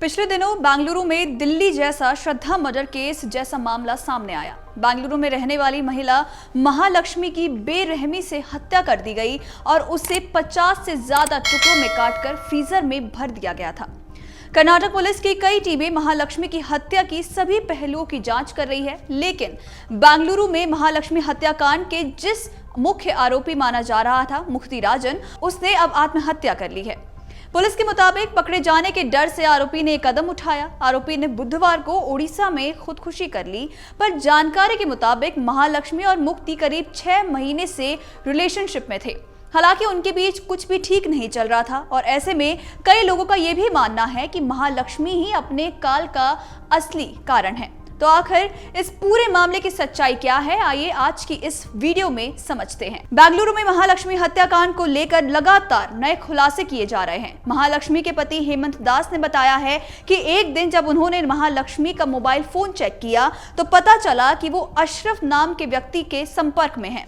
पिछले दिनों बेंगलुरु में दिल्ली जैसा श्रद्धा मर्डर केस जैसा मामला सामने आया। बेंगलुरु में रहने वाली महिला महालक्ष्मी की बेरहमी से हत्या कर दी गई और उसे 50 से ज्यादा टुकड़ों में काटकर फ्रीजर में भर दिया गया था। कर्नाटक पुलिस की कई टीमें महालक्ष्मी की हत्या की सभी पहलुओं की जांच कर रही है, लेकिन बेंगलुरु में महालक्ष्मी हत्याकांड के जिस मुख्य आरोपी माना जा रहा था मुक्ति राजन, उसने अब आत्महत्या कर ली है। पुलिस के मुताबिक पकड़े जाने के डर से आरोपी ने एक कदम उठाया। आरोपी ने बुधवार को ओडिशा में खुदकुशी कर ली, पर जानकारी के मुताबिक महालक्ष्मी और मुक्ति करीब 6 महीने से रिलेशनशिप में थे। हालांकि उनके बीच कुछ भी ठीक नहीं चल रहा था और ऐसे में कई लोगों का यह भी मानना है कि महालक्ष्मी ही अपने काल का असली कारण है। तो आखिर इस पूरे मामले की सच्चाई क्या है, आइए आज की इस वीडियो में समझते हैं। बेंगलुरु में महालक्ष्मी हत्याकांड को लेकर लगातार नए खुलासे किए जा रहे हैं। महालक्ष्मी के पति हेमंत दास ने बताया है कि एक दिन जब उन्होंने महालक्ष्मी का मोबाइल फोन चेक किया तो पता चला कि वो अशरफ नाम के व्यक्ति के संपर्क में है।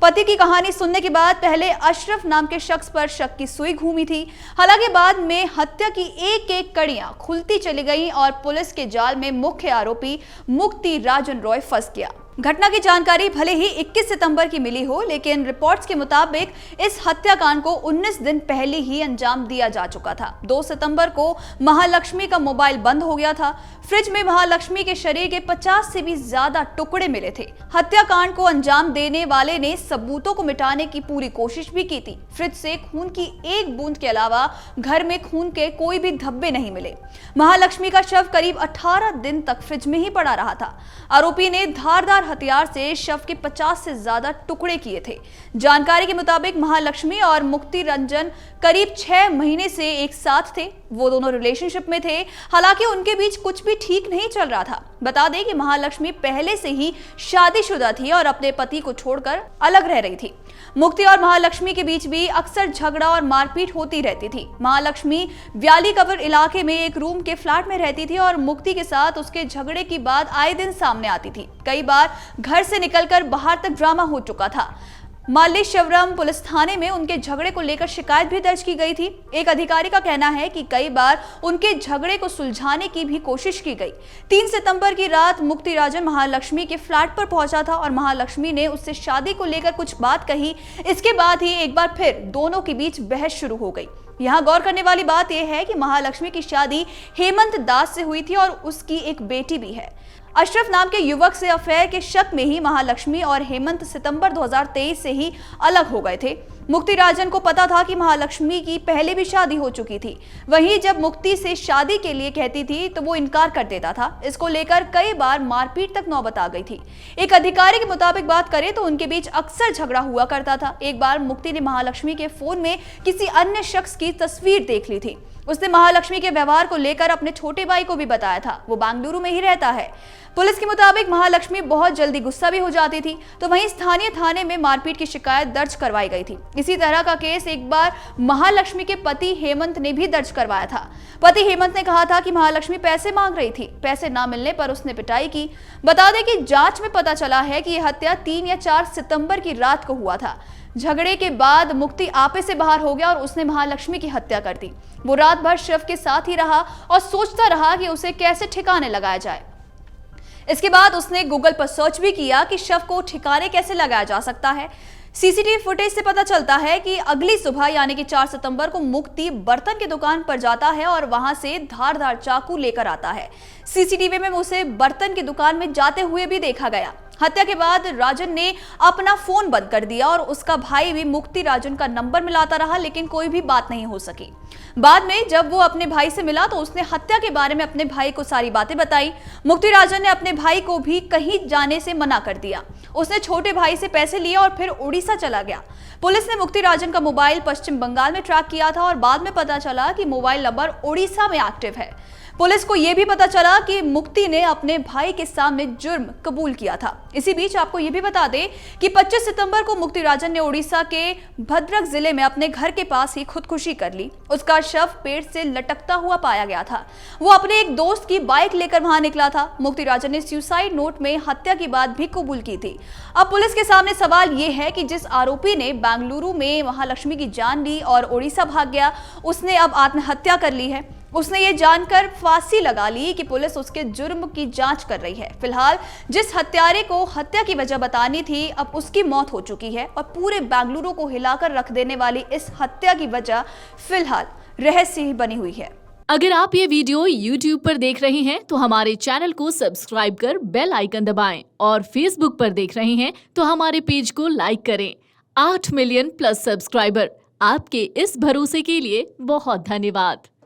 पति की कहानी सुनने के बाद पहले अशरफ नाम के शख्स पर शक की सुई घूमी थी। हालांकि बाद में हत्या की एक एक कड़ियां खुलती चली गईं और पुलिस के जाल में मुख्य आरोपी मुक्ति राजन रॉय फंस गया। घटना की जानकारी भले ही 21 सितंबर की मिली हो, लेकिन रिपोर्ट्स के मुताबिक इस हत्याकांड को 19 दिन पहले ही अंजाम दिया जा चुका था। 2 सितंबर को महालक्ष्मी का मोबाइल बंद हो गया था। फ्रिज में महालक्ष्मी के शरीर के 50 से भी ज्यादा टुकड़े मिले थे। हत्याकांड को अंजाम देने वाले ने सबूतों को मिटाने की पूरी कोशिश भी की थी। फ्रिज से खून की एक बूंद के अलावा घर में खून के कोई भी धब्बे नहीं मिले। महालक्ष्मी का शव करीब 18 दिन तक फ्रिज में ही पड़ा रहा था। आरोपी ने धारदार हथियार से शव के 50 से ज्यादा टुकड़े किए थे। जानकारी के मुताबिक महालक्ष्मी और मुक्ति रंजन करीब 6 महीने से एक साथ थे। वो दोनों रिलेशनशिप में थे। हालांकि उनके बीच कुछ भी ठीक नहीं चल रहा था। बता दें कि महालक्ष्मी पहले से ही शादीशुदा थी और अपने पति को छोड़कर अलग रह रही थी। मुक्ति और महालक्ष्मी के बीच भी अक्सर झगड़ा और मारपीट होती रहती थी। महालक्ष्मी व्याली कवर इलाके में एक रूम के फ्लैट में रहती थी और मुक्ति के साथ उसके झगड़े की बात आए दिन सामने आती थी। कई बार घर से निकलकर बाहर तक ड्रामा हो चुका था। माल्लेश्वरम पुलिस थाने में उनके झगड़े को लेकर शिकायत भी दर्ज की गई थी। एक अधिकारी का कहना है कि कई बार उनके झगड़े को सुलझाने की भी कोशिश की गई। 3 सितंबर की रात मुक्ति राजन महालक्ष्मी के फ्लैट पर पहुंचा था और महालक्ष्मी ने उससे शादी को लेकर कुछ बात कही। इसके बाद ही एक बार फिर दोनों के बीच बहस शुरू हो गई। यहाँ गौर करने वाली बात यह है कि महालक्ष्मी की शादी हेमंत दास से हुई थी और उसकी एक बेटी भी है। अशरफ नाम के युवक से अफेयर के शक में ही महालक्ष्मी और हेमंत सितंबर 2023 से ही अलग हो गए थे। मुक्ति राजन को पता था कि महालक्ष्मी की पहले भी शादी हो चुकी थी। वहीं जब मुक्ति से शादी के लिए कहती थी तो वो इनकार कर देता था। इसको लेकर कई बार मारपीट तक नौबत आ गई थी। एक अधिकारी के मुताबिक बात करें तो उनके बीच अक्सर झगड़ा हुआ करता था। एक बार मुक्ति ने महालक्ष्मी के फोन में किसी अन्य शख्स की तस्वीर देख ली थी। उसने महालक्ष्मी के व्यवहार को लेकर अपने छोटे भाई को भी बताया था। वो बेंगलुरु में ही रहता है। पुलिस के मुताबिक महालक्ष्मी बहुत जल्दी गुस्सा भी हो जाती थी। तो वहीं स्थानीय थाने में मारपीट की शिकायत दर्ज करवाई गई थी। इसी तरह का केस एक बार महालक्ष्मी के पति हेमंत ने भी दर्ज करवाया था। पति हेमंत ने कहा था कि महालक्ष्मी पैसे मांग रही थी। पैसे ना मिलने पर उसने पिटाई की। बता दें कि जांच में पता चला है कि यह हत्या 3 या 4 सितंबर की रात को हुआ था। झगड़े के बाद मुक्ति आपे से बाहर हो गया और उसने महालक्ष्मी की हत्या कर दी। वो रात भर शव के साथ ही रहा और सोचता रहा कि उसे कैसे ठिकाने लगाया जाए। इसके बाद उसने गूगल पर सर्च भी किया कि शव को ठिकाने कैसे लगाया जा सकता है। सीसीटीवी फुटेज से पता चलता है कि अगली सुबह यानी कि 4 सितंबर को मुक्ति बर्तन की दुकान पर जाता है और वहां से धारदार चाकू लेकर आता है। सीसीटीवी में उसे बर्तन की दुकान में जाते हुए भी देखा गया। हत्या के बाद राजन ने अपना फोन बंद कर दिया और उसका भाई भी मुक्ति राजन का नंबर मिलाता रहा, लेकिन कोई भी बात नहीं हो सकी। बाद में जब वो अपने भाई से मिला तो उसने हत्या के बारे में अपने भाई को सारी बातें बताई। मुक्ति राजन ने अपने भाई को भी कहीं जाने से मना कर दिया। उसने छोटे भाई से पैसे लिए और फिर उड़ीसा चला गया। पुलिस ने मुक्ति राजन का मोबाइल पश्चिम बंगाल में ट्रैक किया था और बाद में पता चला कि मोबाइल नंबर उड़ीसा में एक्टिव है। पुलिस को यह भी पता चला कि मुक्ति ने अपने भाई के सामने जुर्म कबूल किया था। इसी बीच आपको यह भी बता दें कि 25 सितंबर को मुक्ति राजन ने उड़ीसा के भद्रक जिले में अपने घर के पास ही खुदकुशी कर ली। उसका शव पेड़ से लटकता हुआ पाया गया था। वो अपने एक दोस्त की बाइक लेकर वहां निकला था। मुक्ति राजन ने सुसाइड नोट में हत्या की बात भी कबूल की थी। अब पुलिस के सामने सवाल ये है कि जिस आरोपी ने बेंगलुरु में महालक्ष्मी की जान ली और उड़ीसा भाग गया, उसने अब आत्महत्या कर ली है। उसने ये जानकर फांसी लगा ली कि पुलिस उसके जुर्म की जांच कर रही है। फिलहाल जिस हत्यारे को हत्या की वजह बतानी थी, अब उसकी मौत हो चुकी है और पूरे बेंगलुरु को हिलाकर रख देने वाली इस हत्या की वजह फिलहाल रहस्य ही बनी हुई है। अगर आप ये वीडियो YouTube पर देख रहे हैं तो हमारे चैनल को सब्सक्राइब कर बेल आइकन दबाएं और Facebook पर देख रहे हैं तो हमारे पेज को लाइक करें। 8 मिलियन प्लस सब्सक्राइबर, आपके इस भरोसे के लिए बहुत धन्यवाद।